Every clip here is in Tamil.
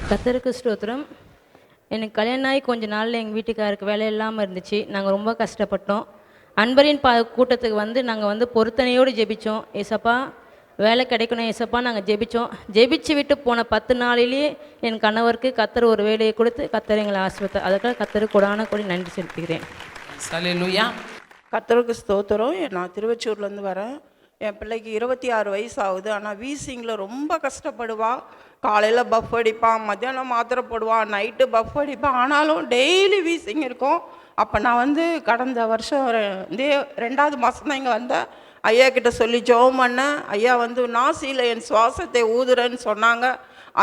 கர்த்தருக்கு ஸ்தோத்திரம். எனக்கு கல்யாணம் ஆகி கொஞ்ச நாளில் எங்கள் வீட்டுக்காருக்கு வேலை இல்லாமல் இருந்துச்சு. நாங்கள் ரொம்ப கஷ்டப்பட்டோம். அன்பரின் கூட்டத்துக்கு வந்து நாங்கள் வந்து பொருத்தனையோடு ஜெபித்தோம். ஏசப்பா வேலை கிடைக்கணும் ஏசப்பா நாங்கள் ஜெபித்தோம். ஜெபிச்சு விட்டு போன 10 நாளிலேயே என் கணவருக்கு கர்த்தர் ஒரு வேலையை கொடுத்து கர்த்தர் எங்களை ஆசீர்வதித்தார். அதுக்காக கர்த்தருக்கு கொடான கொடி நன்றி செலுத்துகிறேன். ஹல்லேலூயா. கர்த்தருக்கு ஸ்தோத்திரம். நான் திருவச்சூர்லேருந்து வரேன். என் பிள்ளைக்கு 26 வயசு ஆகுது. ஆனால் வீசிங்கில் ரொம்ப கஷ்டப்படுவா. காலையில் பஃப் அடிப்பான், மத்தியானம் மாத்திரை போடுவான், நைட்டு பஃப் அடிப்பான். ஆனாலும் டெய்லி வீசிங் இருக்கும். அப்போ நான் வந்து கடந்த வருஷம் 2வது மாதம் தான் இங்கே வந்தேன். ஐயா கிட்ட சொல்லி ஜெபம் பண்ணேன். ஐயா வந்து நாசியில் என் சுவாசத்தை ஊதுறேன்னு சொன்னாங்க.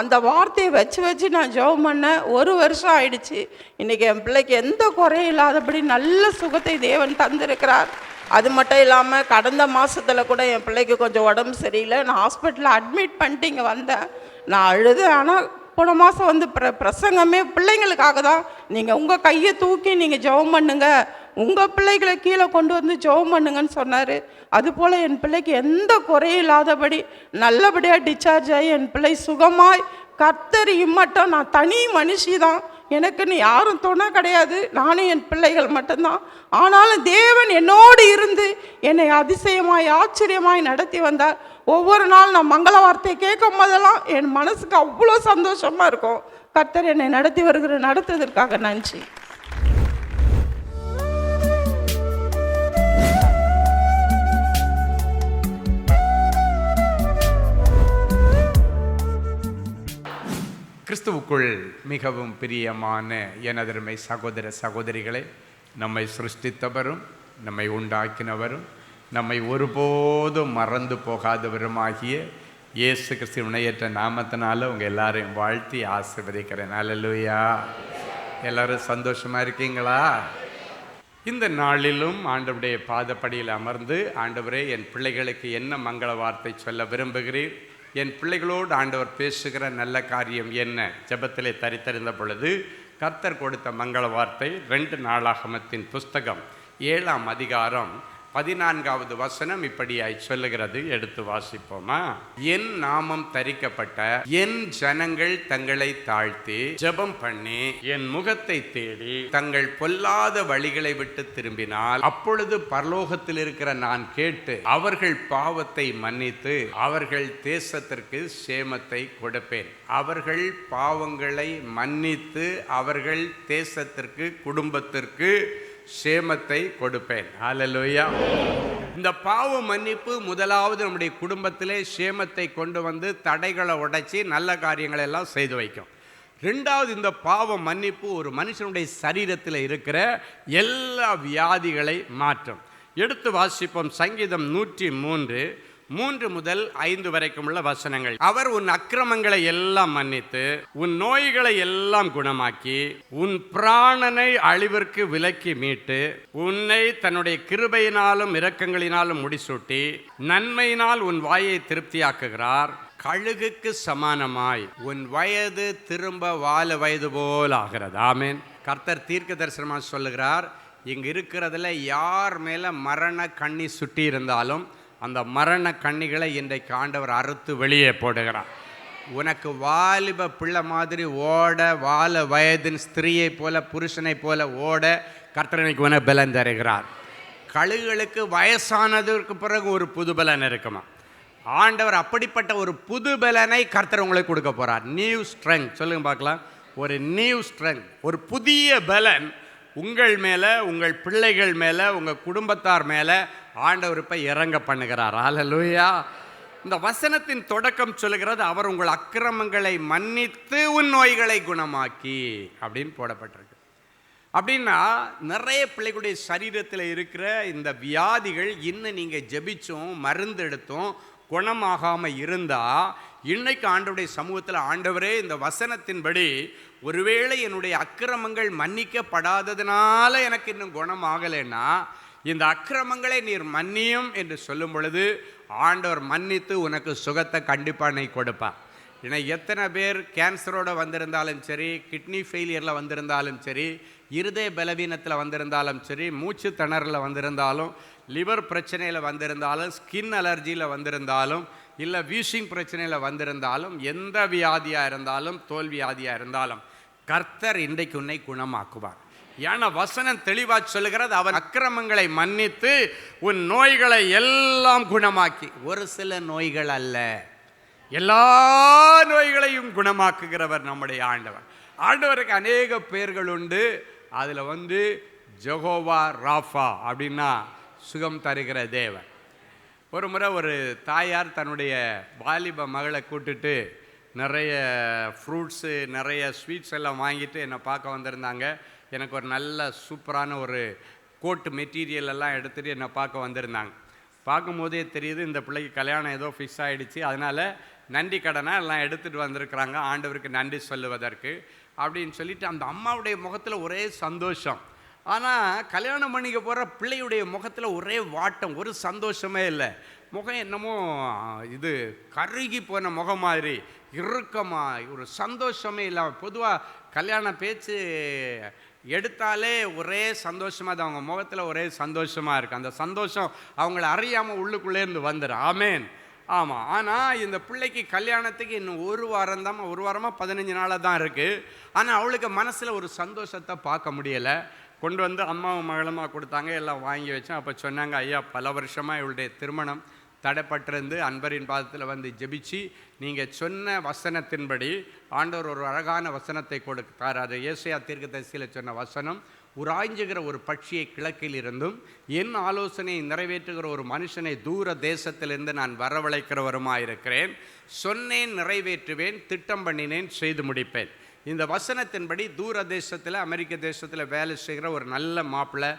அந்த வார்த்தையை வச்சு நான் ஜெபம் பண்ணேன். 1 வருஷம் ஆயிடுச்சு. இன்றைக்கி என் பிள்ளைக்கு எந்த குறையும் இல்லாதபடி நல்ல சுகத்தை தேவன் தந்திருக்கிறார். அது மட்டும் இல்லாமல் கடந்த மாதத்தில் கூட என் பிள்ளைக்கு கொஞ்சம் உடம்பு சரியில்லை. நான் ஹாஸ்பிட்டலில் அட்மிட் பண்ணிட்டு இங்கே வந்தேன். நான் அழுது. ஆனால் போன மாதம் வந்து பிரசங்கமே பிள்ளைங்களுக்காக தான். நீங்கள் உங்கள் கையை தூக்கி நீங்கள் ஜெபம் பண்ணுங்க, உங்கள் பிள்ளைகளை கீழே கொண்டு வந்து ஜெபம் பண்ணுங்கன்னு சொன்னார். அதுபோல் என் பிள்ளைக்கு எந்த குறையும் இல்லாதபடி நல்லபடியாக டிஸ்சார்ஜ் ஆகி என் பிள்ளை சுகமாய் கர்த்தர் இம்மட்டும். நான் தனி மனுஷி தான், எனக்குன்னு யாரும் துணை கிடையாது, நானும் என் பிள்ளைகள் மட்டும்தான். ஆனாலும் தேவன் என்னோடு இருந்து என்னை அதிசயமாய் ஆச்சரியமாய் நடத்தி வந்தார். ஒவ்வொரு நாள் நான் மங்கள வார்த்தையை கேட்கும் போதெல்லாம் என் மனசுக்கு அவ்வளோ சந்தோஷமாக இருக்கும். கர்த்தர் என்னை நடத்தி வருகிற நடத்துவதற்காக நன்றி. கிறிஸ்துவுக்குள் மிகவும் பிரியமான எனதருமை சகோதர சகோதரிகளே, நம்மை சிருஷ்டித்தவரும் நம்மை உண்டாக்கினவரும் நம்மை ஒருபோதும் மறந்து போகாதவருமாகிய இயேசு கிறிஸ்து இணையற்ற நாமத்தினால உங்கள் எல்லாரையும் வாழ்த்தி ஆசீர்வதிக்கிறேன். அல்லேலூயா. எல்லாரும் சந்தோஷமாக இருக்கீங்களா? இந்த நாளிலும் ஆண்டவருடைய பாதப்படியில் அமர்ந்து, ஆண்டவரே என் பிள்ளைகளுக்கு என்ன மங்கள வார்த்தை சொல்ல விரும்புகிறீர், என் பிள்ளைகளோடு ஆண்டவர் பேசுகிற நல்ல காரியம் என்ன, ஜெபத்திலே தரித்தறிந்த பொழுது கர்த்தர் கொடுத்த மங்கள வார்த்தை 2 நாளாகமத்தின் புஸ்தகம் 7ஆம் அதிகாரம் 14வது வசனம் இப்படியாய் சொல்லுகிறது. எடுத்து வாசிப்போமா? என் நாமம் தரிக்கப்பட்ட என் ஜனங்கள் தங்களை தாழ்த்தி ஜெபம் பண்ணி என் முகத்தை தேடி தங்கள் பொல்லாத வழிகளை விட்டு திரும்பினால், அப்பொழுது பரலோகத்தில் இருக்கிற நான் கேட்டு அவர்கள் பாவத்தை மன்னித்து அவர்கள் தேசத்திற்கு சேமத்தை கொடுப்பேன். அவர்கள் பாவங்களை மன்னித்து அவர்கள் தேசத்திற்கு குடும்பத்திற்கு சேமத்தை கொடுப்பேன். ஹல்லேலூயா. இந்த பாவ மன்னிப்பு முதலாவது நம்முடைய குடும்பத்திலே சேமத்தை கொண்டு வந்து தடைகளை உடைச்சி நல்ல காரியங்களை எல்லாம் செய்து வைக்கும். 2வது, இந்த பாவ மன்னிப்பு ஒரு மனுஷனுடைய சரீரத்தில் இருக்கிற எல்லா வியாதிகளை மாற்றும். எடுத்து வாசிப்போம். சங்கீதம் 103 3 முதல் 5 வரைக்கும் உள்ள வசனங்கள். அவர் உன் அக்கிரமங்களை எல்லாம் மன்னித்து உன் நோய்களை எல்லாம் குணமாக்கி உன் பிராணனை அழிவிற்கு விலக்கி மீட்டு உன்னை தன்னுடைய கிருபையினாலும் இரக்கங்களினாலும் முடிசூட்டி நன்மையினால் உன் வாயை திருப்தியாக்குகிறார். கழுகுக்கு சமானமாய் உன் வயது திரும்ப வால வயது போல் ஆகிறது. ஆமேன். கர்த்தர் தீர்க்க தரிசனமாக சொல்லுகிறார், இங்கு இருக்கிறதுல யார் மேல மரண கண்ணி சுட்டி இருந்தாலும் அந்த மரண கண்ணிகளை இன்றைக்கு ஆண்டவர் அறுத்து வெளியே போடுகிறார். உனக்கு வாலிப பிள்ளை மாதிரி ஓட, வால வயதின் ஸ்திரீயை போல புருஷனை போல ஓட கர்த்தர் இன்னைக்கு உனக்கு பலன் தருகிறார். கழுகுகளுக்கு வயசானதற்கு பிறகு ஒரு புது பலன் இருக்குமா? ஆண்டவர் அப்படிப்பட்ட ஒரு புது பலனை கர்த்தர் உங்களுக்கு கொடுக்க போறார். New strength. சொல்லுங்க பார்க்கலாம். ஒரு நியூ ஸ்ட்ரெங்க், ஒரு புதிய பலன் உங்கள் மேலே, உங்கள் பிள்ளைகள் மேலே, உங்கள் குடும்பத்தார் மேலே ஆண்டவர் இப்போ இறங்க பண்ணுகிறார். ஹல்லேலூயா. இந்த வசனத்தின் தொடக்கம் சொல்லுகிறது, அவர் உங்கள் அக்கிரமங்களை மன்னித்து உன் நோய்களை குணமாக்கி அப்படின்னு போடப்பட்டிருக்கு. அப்படின்னா நிறைய பிள்ளைகளுடைய சரீரத்தில் இருக்கிற இந்த வியாதிகள் இன்னும் நீங்கள் ஜெபிச்சும் மருந்து எடுத்தும் குணமாகாமல் இருந்தால், இன்னைக்கு ஆண்டவருடைய சமூகத்தில் ஆண்டவரே இந்த வசனத்தின்படி ஒருவேளை என்னுடைய அக்கிரமங்கள் மன்னிக்கப்படாததுனால எனக்கு இன்னும் குணமாகலைன்னா, இந்த அக்கிரமங்களை நீர் மன்னியும் என்று சொல்லும் பொழுது ஆண்டவர் மன்னித்து உனக்கு சுகத்தை கண்டிப்பாக நீ கொடுப்பார். ஏன்னா எத்தனை பேர் கேன்சரோடு வந்திருந்தாலும் சரி, கிட்னி ஃபெயிலியரில் வந்திருந்தாலும் சரி, இருதய பலவீனத்தில் வந்திருந்தாலும் சரி, மூச்சு திணறலில் வந்திருந்தாலும், லிவர் பிரச்சனையில் வந்திருந்தாலும், ஸ்கின் அலர்ஜியில் வந்திருந்தாலும், இல்லை வீசிங் பிரச்சனையில் வந்திருந்தாலும், எந்த வியாதியாக இருந்தாலும், தோல் வியாதியாக இருந்தாலும் கர்த்தர் இன்றைக்கு உன்னை குணமாக்குவார். ஏன்னா வசனம் தெளிவாக சொல்லுகிறது, அவர் அக்கிரமங்களை மன்னித்து உன் நோய்களை எல்லாம் குணமாக்கி, ஒரு சில நோய்கள் அல்ல, எல்லா நோய்களையும் குணமாக்குகிறவர் நம்முடைய ஆண்டவர். ஆண்டவருக்கு அநேக பெயர்கள் உண்டு. அதில் ஜெகோவா ராஃபா அப்படின்னா சுகம் தருகிற தேவன். ஒரு முறை ஒரு தாயார் தன்னுடைய வாலிப மகளை கூட்டுட்டு நிறைய ஃப்ரூட்ஸு, நிறைய ஸ்வீட்ஸ் எல்லாம் வாங்கிட்டு என்னை பார்க்க வந்திருந்தாங்க. எனக்கு ஒரு நல்ல சூப்பரான ஒரு கோட் மெட்டீரியல் எல்லாம் எடுத்துகிட்டு என்னை பார்க்க வந்திருந்தாங்க. பார்க்கும்போதே தெரியுது இந்த பிள்ளைக்கு கல்யாணம் ஏதோ ஃபிக்ஸ் ஆகிடுச்சு, அதனால் நன்றி கடனாக எல்லாம் எடுத்துகிட்டு வந்திருக்கிறாங்க ஆண்டவருக்கு நன்றி சொல்லுவதற்கு அப்படின்னு சொல்லிட்டு அந்த அம்மாவுடைய முகத்தில் ஒரே சந்தோஷம். ஆனால் கல்யாணம் பண்ணிக்க போகிற பிள்ளையுடைய முகத்தில் ஒரே வாட்டம், ஒரு சந்தோஷமே இல்லை. முகம் என்னமோ இது கருகி போன முகம் மாதிரி இறுக்கமாக, ஒரு சந்தோஷமே இல்லை. பொதுவாக கல்யாண பேச்சு எடுத்தாலே ஒரே சந்தோஷமாக தான், அவங்க முகத்தில் ஒரே சந்தோஷமாக இருக்குது. அந்த சந்தோஷம் அவங்கள அறியாமல் உள்ளுக்குள்ளேருந்து வந்துடும். ஆமேன். ஆமாம். ஆனால் இந்த பிள்ளைக்கு கல்யாணத்துக்கு இன்னும் ஒரு வாரமாக 15 நாளாக தான் இருக்குது. ஆனால் அவளுக்கு மனசில் ஒரு சந்தோஷத்தை பார்க்க முடியலை. கொண்டு வந்து அம்மாவும் மகளுமாக கொடுத்தாங்க, எல்லாம் வாங்கி வச்சேன். அப்போ சொன்னாங்க, ஐயா பல வருஷமாக இவளுடைய திருமணம் தடைப்பட்டிருந்து அன்பரின் பாதத்தில் ஜெபிச்சு நீங்கள் சொன்ன வசனத்தின்படி ஆண்டவர் ஒரு அழகான வசனத்தை கொடுத்தார். அது ஏசாயா தீர்க்கதரிசியில் சொன்ன வசனம், உராய்ஞ்சுகிற ஒரு பட்சியை கிழக்கில் இருந்தும் என் ஆலோசனையை நிறைவேற்றுகிற ஒரு மனுஷனை தூர தேசத்திலிருந்து நான் வரவழைக்கிறவருமாயிருக்கிறேன். சொன்னேன், நிறைவேற்றுவேன், திட்டம் பண்ணினேன், செய்து முடிப்பேன். இந்த வசனத்தின்படி தூர தேசத்தில், அமெரிக்க தேசத்தில் வேலை செய்கிற ஒரு நல்ல மாப்பிள்ளை,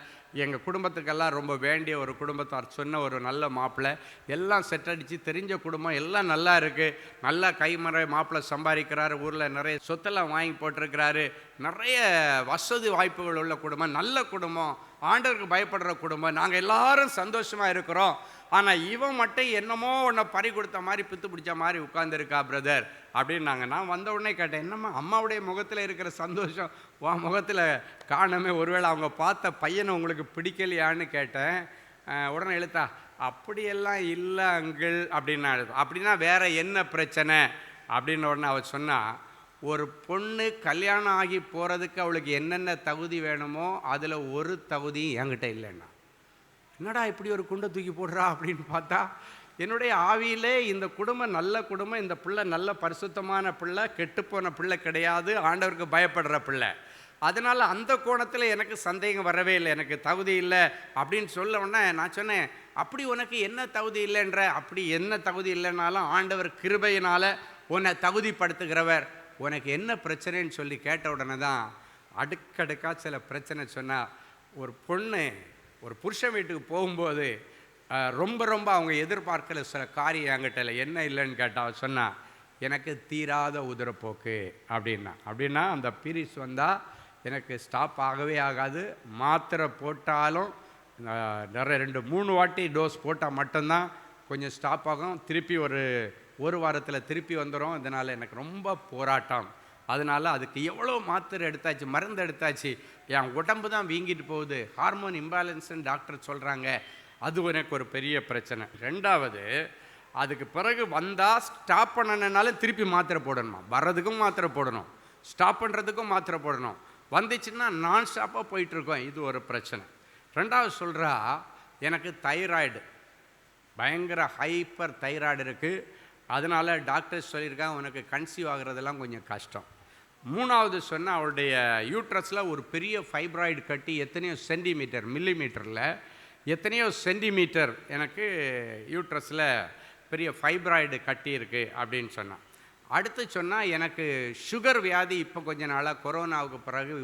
எங்கள் குடும்பத்துக்கெல்லாம் ரொம்ப வேண்டிய ஒரு குடும்பத்தார் சொன்ன ஒரு நல்ல மாப்பிள்ளை, எல்லாம் செட் அடித்து தெரிஞ்ச குடும்பம், எல்லாம் நல்லா இருக்குது. நல்லா கைமறை மாப்பிள்ளை சம்பாதிக்கிறாரு, ஊரில் நிறைய சொத்தெல்லாம் வாங்கி போட்டிருக்கிறாரு, நிறைய வசதி வாய்ப்புகள் உள்ள குடும்பம், நல்ல குடும்பம், ஆண்டவருக்கு பயப்படுற குடும்பம், நாங்கள் எல்லாரும் சந்தோஷமாக இருக்கிறோம். ஆனால் இவன் மட்டும் என்னமோ ஒன்றை பறி கொடுத்த மாதிரி, பித்து பிடிச்ச மாதிரி உட்காந்துருக்கா பிரதர் அப்படின்னாங்க. நான் வந்த உடனே கேட்டேன், என்னம்மா அம்மாவுடைய முகத்தில் இருக்கிற சந்தோஷம் உன் முகத்தில் காணமே, ஒருவேளை அவங்க பார்த்த பையனை உங்களுக்கு பிடிக்கலையான்னு கேட்டேன். உடனே எழுத்தா, அப்படியெல்லாம் இல்லை அங்கிள் அப்படின்னா. அப்படின்னா வேற என்ன பிரச்சனை அப்படின்னு உடனே அவள் சொன்னால், ஒரு பொண்ணு கல்யாணம் ஆகி போகிறதுக்கு அவளுக்கு என்னென்ன தகுதி வேணுமோ அதில் ஒரு தகுதியும் என்கிட்ட இல்லைன்னா. என்னடா இப்படி ஒரு குண்டை தூக்கி போடுறா அப்படின்னு பார்த்தா, என்னுடைய ஆவியிலே இந்த குடும்பம் நல்ல குடும்பம், இந்த பிள்ளை நல்ல பரிசுத்தமான பிள்ளை, கெட்டுப்போன பிள்ளை கிடையாது, ஆண்டவருக்கு பயப்படுற பிள்ளை. அதனால் அந்த கோணத்தில் எனக்கு சந்தேகம் வரவே இல்லை, எனக்கு தகுதி இல்லை அப்படின்னு சொல்ல உடனே நான் சொன்னேன், அப்படி உனக்கு என்ன தகுதி இல்லைன்ற? அப்படி என்ன தகுதி இல்லைனாலும் ஆண்டவர் கிருபையினால் உன்னை தகுதிப்படுத்துகிறவர். உனக்கு என்ன பிரச்சனைன்னு சொல்லி கேட்ட உடனே தான் அடுக்கடுக்காக சில பிரச்சனை சொன்னால், ஒரு பொண்ணு ஒரு புருஷன் வீட்டுக்கு போகும்போது ரொம்ப அவங்க எதிர்பார்க்கல சில காரியம் என்கிட்ட இல்லை. என்ன இல்லைன்னு கேட்டால் சொன்னால், எனக்கு தீராத உதிரப்போக்கு அப்படின்னா அந்த பீரியட்ஸ் வந்தால் எனக்கு ஸ்டாப் ஆகவே ஆகாது. மாத்திரை போட்டாலும் நிறைய 2-3 வாட்டி டோஸ் போட்டால் மட்டும்தான் கொஞ்சம் ஸ்டாப் ஆகும். திருப்பி ஒரு வாரத்தில் திருப்பி வந்துடும். இதனால் எனக்கு ரொம்ப போராட்டம். அதனால் அதுக்கு எவ்வளோ மாத்திரை எடுத்தாச்சு, மருந்து எடுத்தாச்சு, என் உடம்பு தான் வீங்கிட்டு போகுது, ஹார்மோன் இம்பேலன்ஸ்ன்னு டாக்டர் சொல்கிறாங்க. அது எனக்கு ஒரு பெரிய பிரச்சனை. ரெண்டாவது, அதுக்கு பிறகு வந்தால் ஸ்டாப் பண்ணனாலும் திருப்பி மாத்திரை போடணுமா, வர்றதுக்கும் மாத்திரை போடணும், ஸ்டாப் பண்ணுறதுக்கும் மாத்திரை போடணும். வந்துச்சுன்னா நான் ஸ்டாப்பாக போயிட்டுருக்கோம். இது ஒரு பிரச்சனை. ரெண்டாவது சொல்கிறா, எனக்கு தைராய்டு, பயங்கர ஹைப்பர் தைராய்டு இருக்குது. அதனால் டாக்டர்ஸ் சொல்லியிருக்காங்க உனக்கு கன்சீவ் ஆகிறதெல்லாம் கொஞ்சம் கஷ்டம். மூணாவது சொன்னால், அவளுடைய யூட்ரஸில் ஒரு பெரிய ஃபைப்ராய்டு கட்டி எத்தனையோ சென்டிமீட்டர், மில்லிமீட்டரில் எத்தனையோ சென்டிமீட்டர் எனக்கு யூட்ரஸில் பெரிய ஃபைப்ராய்டு கட்டி இருக்குது அப்படின்னு சொன்னான். அடுத்து சொன்னால், எனக்கு சுகர் வியாதி இப்போ கொஞ்ச நாளாக கொரோனாவுக்கு பிறகு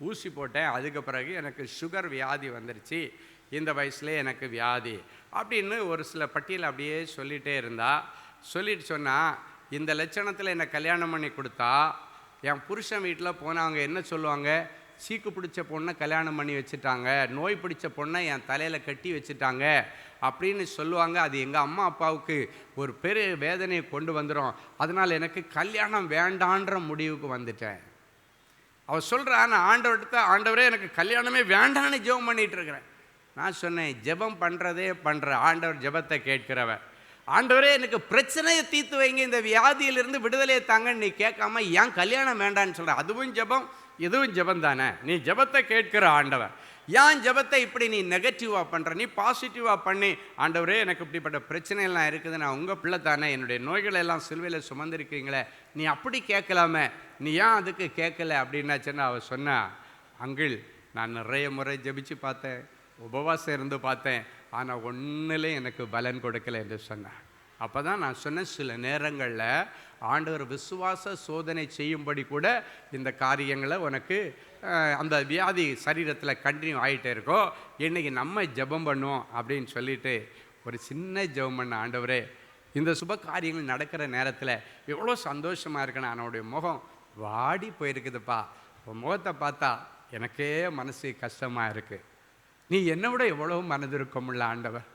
ஊசி போட்டேன், அதுக்கு பிறகு எனக்கு சுகர் வியாதி வந்துருச்சு, இந்த வயசுலேயே எனக்கு வியாதி அப்படின்னு ஒரு சில பட்டியல் அப்படியே சொல்லிகிட்டே இருந்தா. சொல்லிட்டு சொன்னால், இந்த லட்சணத்தில் என்னை கல்யாணம் பண்ணி கொடுத்தா என் புருஷன் வீட்டில் போனவங்க என்ன சொல்லுவாங்க, சீக்கு பிடிச்ச பொண்ணை கல்யாணம் பண்ணி வச்சுட்டாங்க, நோய் பிடிச்ச பொண்ணை என் தலையில் கட்டி வச்சுட்டாங்க அப்படின்னு சொல்லுவாங்க. அது எங்கள் அம்மா அப்பாவுக்கு ஒரு பெரிய வேதனையை கொண்டு வந்துடும். அதனால் எனக்கு கல்யாணம் வேண்டான்ற முடிவுக்கு வந்துட்டேன். அவள் சொல்கிறா, நான் ஆண்டவரே எனக்கு கல்யாணமே வேண்டான்னு ஜெபம் பண்ணிகிட்டு இருக்கிறேன். நான் சொன்னேன், ஜெபம் பண்ணுறதே பண்ணுற ஆண்டவர் ஜெபத்தை கேட்கிறவர். ஆண்டவரே எனக்கு பிரச்சனையை தீர்த்து வைங்க, இந்த வியாதியிலிருந்து விடுதலையை தாங்கன்னு நீ கேட்காம ஏன் கல்யாணம் வேண்டான்னு சொல்கிற? அதுவும் ஜெபம், இதுவும் ஜெபம் தானே. நீ ஜெபத்தை கேட்கிற ஆண்டவர், ஏன் ஜெபத்தை இப்படி நீ நெகட்டிவாக பண்ணுற? நீ பாசிட்டிவாக பண்ணி, ஆண்டவரே எனக்கு இப்படிப்பட்ட பிரச்சனைகள்லாம் இருக்குது, நான் உங்கள் பிள்ளை தானே, என்னுடைய நோய்களை எல்லாம் சிலுவையில் சுமந்திருக்கீங்களே, நீ அப்படி கேட்கலாமே, நீ ஏன் அதுக்கு கேட்கல அப்படின்னாச்சுன்னா அவள் சொன்னா, அங்கிள் நான் நிறைய முறை ஜெபிச்சு பார்த்தேன், உபவாசம் இருந்து பார்த்தேன், ஆனால் ஒன்றுலேயும் எனக்கு பலன் கொடுக்கல என்று சொன்னேன். அப்போ தான் நான் சொன்னேன், சில நேரங்களில் ஆண்டவர் விசுவாச சோதனை செய்யும்படி கூட இந்த காரியங்களை உனக்கு அந்த வியாதி சரீரத்தில் கண்டினியூ ஆகிட்டே இருக்கோ, இன்றைக்கி நம்ம ஜெபம் பண்ணுவோம் அப்படின்னு சொல்லிட்டு ஒரு சின்ன ஜெபம் பண்ண. ஆண்டவரே இந்த சுப காரியங்கள் நடக்கிற நேரத்தில் எவ்வளோ சந்தோஷமாக இருக்குன்னு, அவனுடைய முகம் வாடி போயிருக்குதுப்பா, உன் முகத்தை பார்த்தா எனக்கே மனசு கஷ்டமாக இருக்குது. நீ என்னை விட எவ்வளோ மனதிருக்கமுள்ள ஆண்டவர்,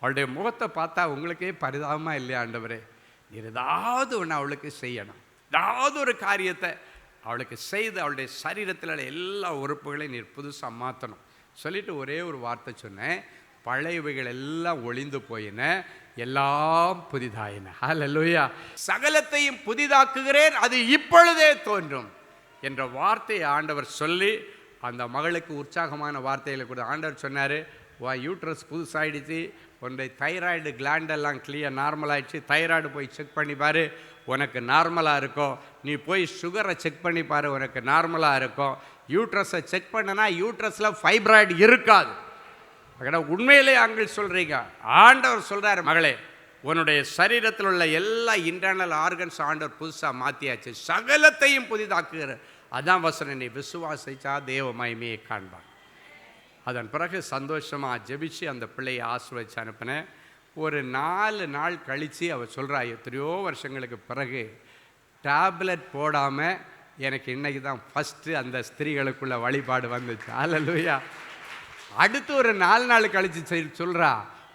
அவளுடைய முகத்தை பார்த்தா உங்களுக்கே பரிதாபமாக இல்லையா ஆண்டவரே? நீர் ஏதாவது ஒன்று அவளுக்கு செய்யணும், ஏதாவது ஒரு காரியத்தை அவளுக்கு செய்து அவளுடைய சரீரத்தில் எல்லா உறுப்புகளையும் நீர் புதுசாக மாற்றணும் சொல்லிட்டு ஒரே ஒரு வார்த்தை சொன்னேன், பழையவைகள் எல்லாம் ஒளிந்து போயின, எல்லாம் புதிதாயின. ஹல்லேலூயா. சகலத்தையும் புதிதாக்குகிறேன், அது இப்பொழுதே தோன்றும் என்ற வார்த்தையை ஆண்டவர் சொல்லி அந்த மகளுக்கு உற்சாகமான வார்த்தைகளை கூட ஆண்டவர் சொன்னார். யூட்ரஸ் புதுசாகிடுச்சு, உன்னுடைய தைராய்டு கிளாண்டெல்லாம் கிளியர் நார்மல் ஆகிடுச்சு, தைராய்டு போய் செக் பண்ணி பாரு, உனக்கு நார்மலாக இருக்கும். நீ போய் சுகரை செக் பண்ணி பாரு, உனக்கு நார்மலாக இருக்கும். யூட்ரஸை செக் பண்ணனா யூட்ரஸில் ஃபைப்ராய்டு இருக்காது. உண்மையிலே ஆண்கள் சொல்கிறீங்க, ஆண்டவர் சொல்கிறார், மகளே உன்னுடைய சரீரத்தில் உள்ள எல்லா இன்டர்னல் ஆர்கன்ஸ் ஆண்டவர் புதுசாக மாற்றியாச்சு, சகலத்தையும் புதிதாக்குகிற. அதான் வசனம், நீ விசுவாசிச்சா தேவ மகிமையை காண்பான். அதன் பிறகு சந்தோஷமாக ஜெபிச்சு அந்த பிள்ளையை ஆசீர்வதிச்சு அனுப்பினேன். ஒரு 4 நாள் கழித்து அவள் சொல்கிறா, எத்தனையோ வருஷங்களுக்கு பிறகு டேப்லெட் போடாமல் எனக்கு இன்றைக்கி தான் ஃபஸ்ட்டு அந்த ஸ்திரீகளுக்குள்ள வழிபாடு வந்துச்சு. ஹல்லேலூயா. அடுத்து ஒரு 4 நாள் கழித்து சொல்கிறா,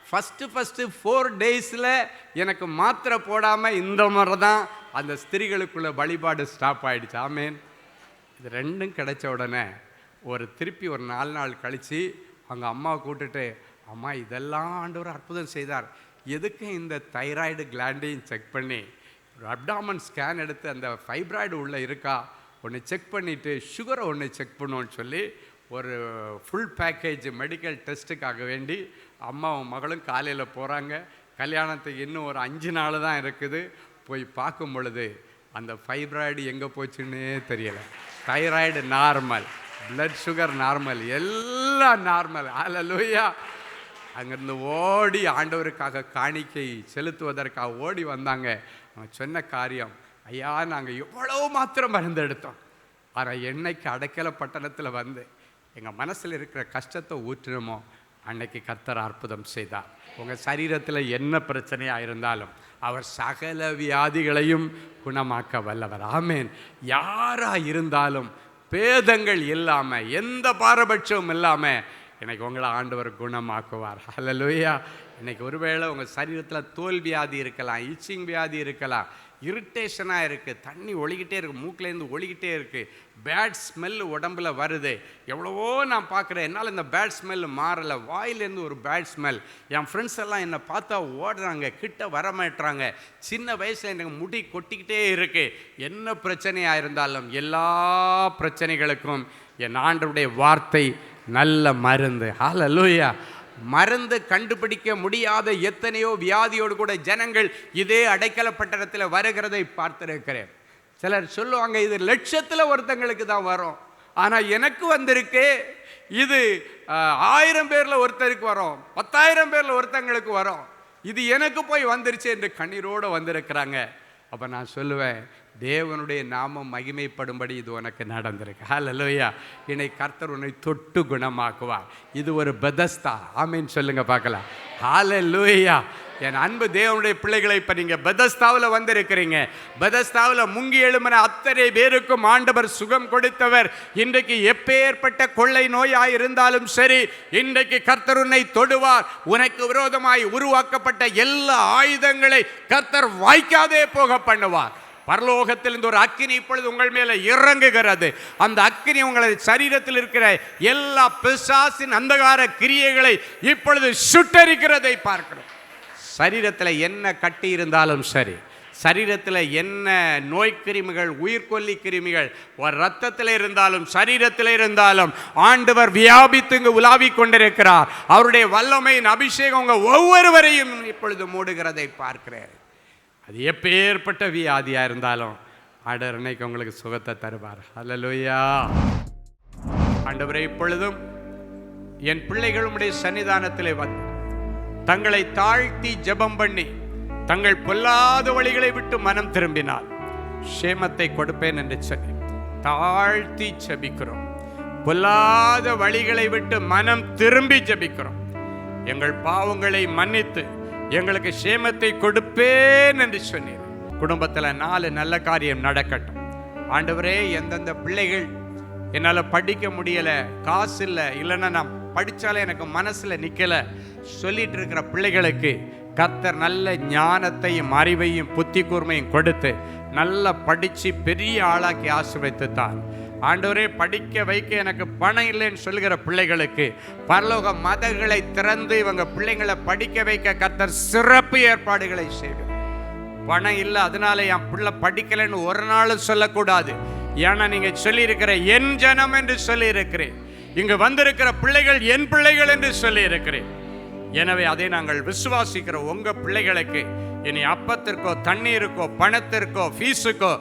ஃபஸ்ட்டு 4 டேஸில் எனக்கு மாத்திரை போடாமல் இந்த முறை தான் அந்த ஸ்திரீகளுக்குள்ள வழிபாடு ஸ்டாப் ஆகிடுச்சு. ஆமேன். இது ரெண்டும் கிடைச்ச உடனே திருப்பி ஒரு 4 நாள் கழித்து அவங்க அம்மாவை கூப்பிட்டுட்டு, அம்மா இதெல்லாம் ஆண்டவர் அற்புதம் செய்தார், எதுக்கு இந்த தைராய்டு கிளாண்டையும் செக் பண்ணி ஒரு அப்டாமன் ஸ்கேன் எடுத்து அந்த ஃபைப்ராய்டு உள்ளே இருக்கா ஒன்று செக் பண்ணிவிட்டு சுகரை ஒன்று செக் பண்ணுவோன்னு சொல்லி ஒரு ஃபுல் பேக்கேஜ் மெடிக்கல் டெஸ்ட்டுக்காக வேண்டி அம்மாவும் மகளும் காலையில் போகிறாங்க. கல்யாணத்துக்கு இன்னும் ஒரு 5 நாள் தான் இருக்குது. போய் பார்க்கும் பொழுது அந்த ஃபைப்ராய்டு எங்கே போச்சுன்னே தெரியலை. Thyroid normal, blood sugar normal, எல்லாம் நார்மல். ஹல்லேலூயா. அங்கேருந்து ஓடி ஆண்டவருக்காக காணிக்கை செலுத்துவதற்காக ஓடி வந்தாங்க. அவன் சொன்ன காரியம், ஐயா நாங்கள் எவ்வளோ மாத்திரம் மருந்து எடுத்தோம், ஆனால் என்னைக்கு அடைக்கல பட்டணத்தில் வந்து எங்கள் மனசில் இருக்கிற கஷ்டத்தை ஊற்றினமோ அன்னைக்கு கர்த்தர் அற்புதம் செய்தார். உங்கள் சரீரத்தில் என்ன பிரச்சனையாக இருந்தாலும் அவர் சகல வியாதிகளையும் குணமாக்க வல்லவர். ஆமேன். யாராக இருந்தாலும் பேதங்கள் இல்லாமல் எந்த பாரபட்சமும் இல்லாமல் இன்னைக்கு உங்களை ஆண்டவர் குணமாக்குவார். ஹல்லேலூயா. இன்னைக்கு ஒருவேளை உங்கள் சரீரத்தில் தோல் வியாதி இருக்கலாம், இச்சிங் வியாதி இருக்கலாம், இரிட்டேஷனாக இருக்குது, தண்ணி ஒழிக்கிட்டே இருக்குது, மூக்கிலேருந்து ஒழிக்கிட்டே இருக்குது, பேட் ஸ்மெல்லு உடம்புல வருது, எவ்வளவோ நான் பார்க்குறேன், என்னால் இந்த பேட் ஸ்மெல் மாறலை, வாயிலேருந்து ஒரு பேட் ஸ்மெல், என் ஃப்ரெண்ட்ஸ் எல்லாம் என்னை பார்த்தா ஓடுறாங்க, கிட்ட வரமாட்டுறாங்க, சின்ன வயசில் எனக்கு முடி கொட்டிக்கிட்டே இருக்குது. என்ன பிரச்சனையாக இருந்தாலும் எல்லா பிரச்சனைகளுக்கும் என் ஆண்டவருடைய வார்த்தை நல்ல மருந்து. ஹல்லேலூயா. மருந்து கண்டுபிடிக்க முடியாத எத்தனையோ வியாதியோடு கூட ஜனங்கள் இதே அடைக்கல பட்டணத்தில் வருகிறதை பார்த்திருக்கிறேன். சிலர் சொல்லுவாங்க, இது லட்சத்தில் ஒருத்தங்களுக்கு தான் வரும், ஆனால் எனக்கு வந்திருக்கு, இது 1000 பேரில் ஒருத்தருக்கு வரும், 10,000 பேரில் ஒருத்தங்களுக்கு வரும், இது எனக்கு போய் வந்துருச்சு என்று கண்ணீரோடு வந்திருக்கிறாங்க. அப்போ நான் சொல்லுவேன், தேவனுடைய நாமம் மகிமைப்படும்படி இது உனக்கு நடந்திருக்கு. ஹல்லேலூயா. இன்னைக்கு கர்த்தர் உன்னை தொட்டு குணமாக்குவார். இது ஒரு பெதஸ்தா. ஆமீன் சொல்லுங்க பார்க்கலாம். ஹல்லேலூயா. என் அன்பு தேவனுடைய பிள்ளைகளை, இப்போ நீங்கள் பெதஸ்தாவில் வந்திருக்கிறீங்க. பெதஸ்தாவில் முங்கி எழும்பின அத்தனை பேருக்கும் ஆண்டவர் சுகம் கொடுத்தவர். இன்றைக்கு எப்பேற்பட்ட கொள்ளை நோயாய் இருந்தாலும் சரி, இன்றைக்கு கர்த்தர் உன்னை தொடுவார். உனக்கு விரோதமாய் உருவாக்கப்பட்ட எல்லா ஆயுதங்களை கர்த்தர் வாய்க்காதே போக பண்ணுவார். பரலோகத்திலிருந்து ஒரு அக்கினி இப்பொழுது உங்கள் மேலே இறங்குகிறது. அந்த அக்கினி உங்களது சரீரத்தில் இருக்கிற எல்லா பிசாசின் அந்தகார கிரியைகளை இப்பொழுது சுட்டரிக்கிறதை பார்க்கிறோம். சரீரத்தில் என்ன கட்டி இருந்தாலும் சரி, சரீரத்தில் என்ன நோய்க்கிருமிகள், உயிர்கொல்லி கிருமிகள் ஒரு ரத்தத்தில் இருந்தாலும் சரீரத்தில் இருந்தாலும் ஆண்டவர் வியாபித்து இங்கு உலாவிக் கொண்டிருக்கிறார். அவருடைய வல்லமையின் அபிஷேகம் உங்கள் ஒவ்வொருவரையும் இப்பொழுது மூடுகிறதை பார்க்கிறேன். அது எப்பேற்பட்ட வியாதியாக இருந்தாலும் ஆண்டவர் இன்னைக்கு உங்களுக்கு சுகத்தை தருவார். அல்லேலூயா. ஆண்டவரே, இப்பொழுதும் என் பிள்ளைகள் உம்முடைய சன்னிதானத்திலே வந்து தங்களை தாழ்த்தி ஜெபம் பண்ணி தங்கள் பொல்லாத வழிகளை விட்டு மனம் திரும்பினால் சேமத்தை கொடுப்பேன் என்று சொல்லி தாழ்த்தி ஜெபிக்கிறோம். பொல்லாத வழிகளை விட்டு மனம் திரும்பி ஜெபிக்கிறோம். எங்கள் பாவங்களை மன்னித்து எங்களுக்கு சேமத்தை கொடுப்பேன் என்று சொன்னீர். குடும்பத்தில் 4 நல்ல காரியம் நடக்கட்டும். ஆண்டவரே, எந்தெந்த பிள்ளைகள் என்னால் படிக்க முடியலை, காசு இல்லை, இல்லைன்னா நான் படித்தாலே எனக்கு மனசில் நிற்கலை சொல்லிட்டு இருக்கிற பிள்ளைகளுக்கு கர்த்தர் நல்ல ஞானத்தையும் அறிவையும் புத்தி கூர்மையும் கொடுத்து நல்லா படித்து பெரிய ஆளாக்கி ஆசீர்வதித்துத்தான். ஆண்டவரே, படிக்க வைக்க எனக்கு பணம் இல்லைன்னு சொல்கிற பிள்ளைகளுக்கு பரலோக மதங்களை திறந்து இவங்க பிள்ளைங்களை படிக்க வைக்க கர்த்தர் சிறப்பு ஏற்பாடுகளை செய்வார். பணம் இல்லை அதனால என் பிள்ளை படிக்கலைன்னு ஒரு நாளும் சொல்லக்கூடாது. ஏன்னா நீங்கள் சொல்லியிருக்கிற என் ஜனம் என்று சொல்லியிருக்கிறேன். இங்கு வந்திருக்கிற பிள்ளைகள் என் பிள்ளைகள் என்று சொல்லியிருக்கிறேன். எனவே அதை நாங்கள் விசுவாசிக்கிற உங்கள் பிள்ளைகளுக்கு இனி அப்பத்திற்கோ தண்ணீருக்கோ பணத்திற்கோ ஃபீஸுக்கோ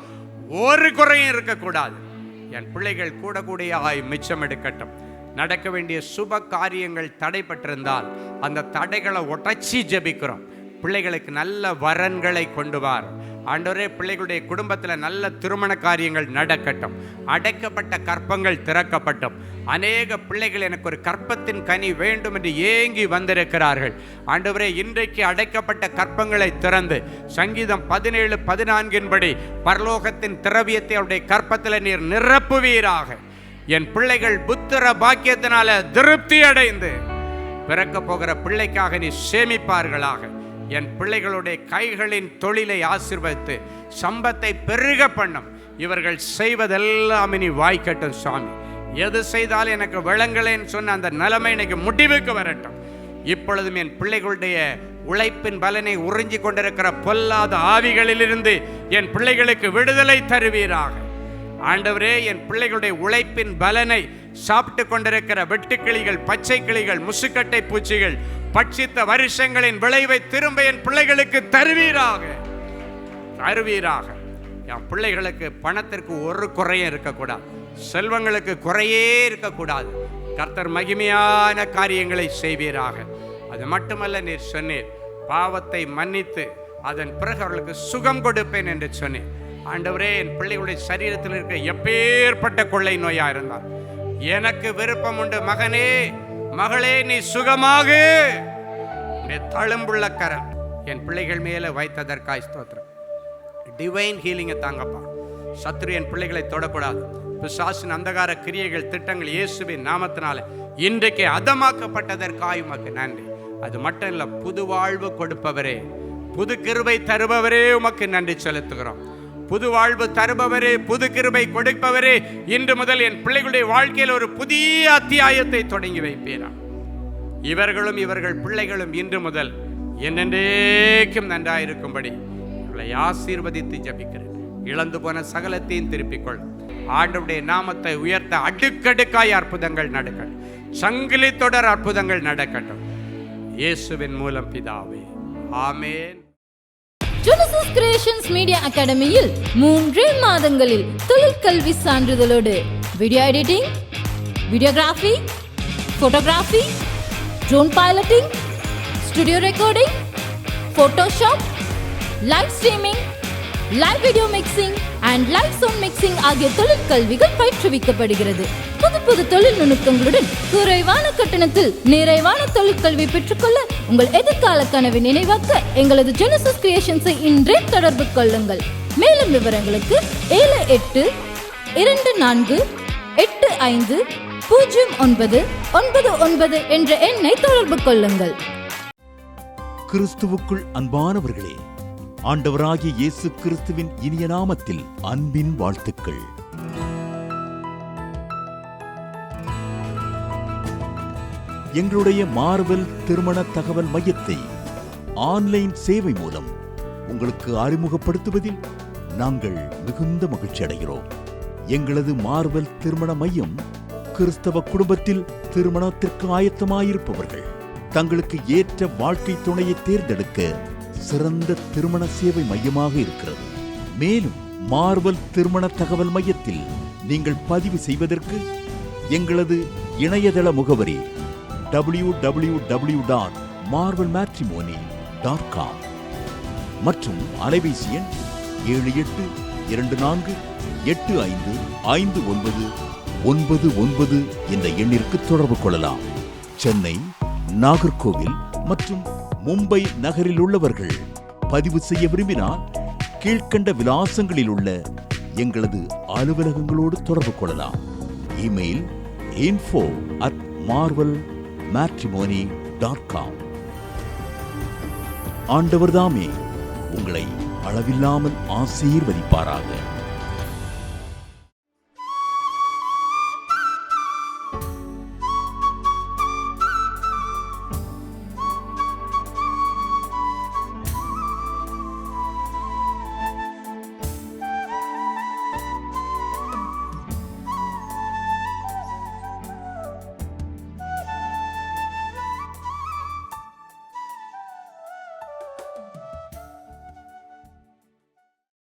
ஒரு குறையும் இருக்கக்கூடாது. என் பிள்ளைகள் கூடக்கூடிய மிச்சம் எடுக்கட்டும். நடக்க வேண்டிய சுப காரியங்கள் தடைப்பட்டிருந்தால் அந்த தடைகளை உடைச்சி ஜெபிக்கிறோம். பிள்ளைகளுக்கு நல்ல வரன்களை கொண்டு வார். ஆண்டவரே, பிள்ளைகளுடைய குடும்பத்தில் நல்ல திருமண காரியங்கள் நடக்கட்டும். அடைக்கப்பட்ட கற்பங்கள் திறக்கப்பட்டும். அநேக பிள்ளைகள் எனக்கு ஒரு கற்பத்தின் கனி வேண்டும் என்று ஏங்கி வந்திருக்கிறார்கள். ஆண்டவரே, இன்றைக்கு அடைக்கப்பட்ட கற்பங்களை திறந்து சங்கீதம் 17:14 பரலோகத்தின் திரவியத்தை அவருடைய கற்பத்தில் நீர் நிரப்புவீராக. என் பிள்ளைகள் புத்திர பாக்கியத்தினால திருப்தி அடைந்து பிறக்க போகிற பிள்ளைக்காக நீ சேமிப்பார்களாக. என் பிள்ளைகளுடைய கைகளின் தொழிலை ஆசீர்வதித்து சம்பத்தை பெருக பண்ணும். இவர்கள் செய்வதெல்லாம் இனி வாய்க்கட்டும் சுவாமி. எது செய்தாலும் எனக்கு விளங்கலேன்னு சொன்ன அந்த நிலைமை இன்னைக்கு முடிவுக்கு வரட்டும். இப்பொழுதும் என் பிள்ளைகளுடைய உழைப்பின் பலனை உறிஞ்சி கொண்டிருக்கிற பொல்லாத ஆவிகளிலிருந்து என் பிள்ளைகளுக்கு விடுதலை தருவீராக. ஆண்டவரே, என் பிள்ளைகளுடைய உழைப்பின் பலனை சாப்பிட்டு கொண்டிருக்கிற வெட்டுக்கிளிகள், பச்சை கிளிகள், முசுக்கட்டை பூச்சிகள் பட்சித்த வருஷங்களின் விளைவை திரும்ப என் பிள்ளைகளுக்கு தருவீராக. என் பிள்ளைகளுக்கு பணத்திற்கு ஒரு குறையும் இருக்கக்கூடாது. செல்வங்களுக்கு குறையே இருக்கக்கூடாது. கர்த்தர் மகிமையான காரியங்களை செய்வீராக. அது மட்டுமல்ல, நீர் சொன்னீர் பாவத்தை மன்னித்து அதன் பிறகு அவர்களுக்கு சுகம் கொடுப்பேன் என்று சொன்னேன். ஆண்டவரே, என் பிள்ளைகளுடைய சரீரத்தில் இருக்க எப்பேற்பட்ட கொள்ளை நோயா இருந்தால் எனக்கு விருப்பம் உண்டு. மகனே, மகளே, நீ சுகமாக தழும்புள்ள கரம் என் பிள்ளைகள் மேல வைத்ததற்காய் ஸ்தோத்திரம். டிவைன் ஹீலிங்கை தாங்கப்பா. சத்ரு என் பிள்ளைகளை தொடக்கூடாது. பிசாசின் அந்தகார கிரியைகள், திட்டங்கள் இயேசுவின் நாமத்தினால இன்றைக்கு அதமாக்கப்பட்டதற்காய் உமக்கு நன்றி. அது மட்டும் இல்ல, புது வாழ்வு கொடுப்பவரே, புது கிருபை தருபவரே உமக்கு நன்றி செலுத்துகிறோம். புது வாழ்வு தருபவரே, புது கிருபை கொடுப்பவரே, இன்று முதல் என் பிள்ளைகளுடைய வாழ்க்கையில் ஒரு புதிய அத்தியாயத்தை தொடங்கி வைப்பீரா. இவர்களும் இவர்கள் பிள்ளைகளும் இன்று முதல் என்னென்றைக்கும் நன்றாயிருக்கும்படி இவர்களை ஆசீர்வதித்து ஜபிக்கிறேன். இழந்து போன சகலத்தையும் திருப்பிக் கொள். ஆண்டவருடைய நாமத்தை உயர்த்த அடுக்கடுக்காய் அற்புதங்கள் நடக்கட்டும். சங்கிலி தொடர் அற்புதங்கள் நடக்கட்டும். இயேசுவின் மூலம் பிதாவே, ஆமென். Genesis Creations Media Academy-யில் 3 மாதங்களில் தொழிற்கல்வி சான்றிதழோடு video editing, videography, photography, drone piloting, studio recording, Photoshop, live streaming, live video mixing and live sound mixing ஆகிய தொழிற்கல்விகள் பயிற்றுவிக்கப்படுகிறது. புது தொழில் நுணுக்கங்களுடன் குறைவான கட்டணத்தில் நிறைவான தொழிற்கல்வி பெற்றுக்கொள்ள உங்கள் எதிர்கால கனவை நினைவாக்க எங்களது ஜெனசிஸ் கிரியேஷன்ஸை இன்றே தொடர்பு கொள்ளுங்கள். மேலும் விவரங்களுக்கு 7824850999 என்ற எண்ணை தொடர்பு கொள்ளுங்கள். கிறிஸ்துவுக்குள் அன்பானவர்களே, ஆண்டவராகிய இயேசு கிறிஸ்துவின் இனிய நாமத்தில் அன்பின் வாழ்த்துக்கள். எங்களுடைய மார்வெல் திருமண தகவல் மையத்தை ஆன்லைன் சேவை மூலம் உங்களுக்கு அறிமுகப்படுத்துவதில் நாங்கள் மிகுந்த மகிழ்ச்சி அடைகிறோம். எங்களது மார்வெல் திருமண மையம் கிறிஸ்தவ குடும்பத்தில் திருமணத்திற்கு ஆயத்தமாயிருப்பவர்கள் தங்களுக்கு ஏற்ற வாழ்க்கை துணையை தேர்ந்தெடுக்க சிறந்த திருமண சேவை மையமாக இருக்கிறது. மேலும் மார்வெல் திருமண தகவல் மையத்தில் நீங்கள் பதிவு செய்வதற்கு எங்களது இணையதள முகவரி www.marvelmatrimony.com மற்றும் அலைபேசி எண் 7824855999 என்ற எண்ணிற்கு தொடர்பு கொள்ளலாம். சென்னை, நாகர்கோவில் மற்றும் மும்பை நகரில் உள்ளவர்கள் பதிவு செய்ய விரும்பினால் கீழ்க்கண்ட விலாசங்களில் உள்ள எங்களது அலுவலகங்களோடு தொடர்பு கொள்ளலாம். Email info@marvelmatrimony.com. ஆண்டவர்தாமே உங்களை அளவில்லாமல் ஆசீர்வதிப்பாராக.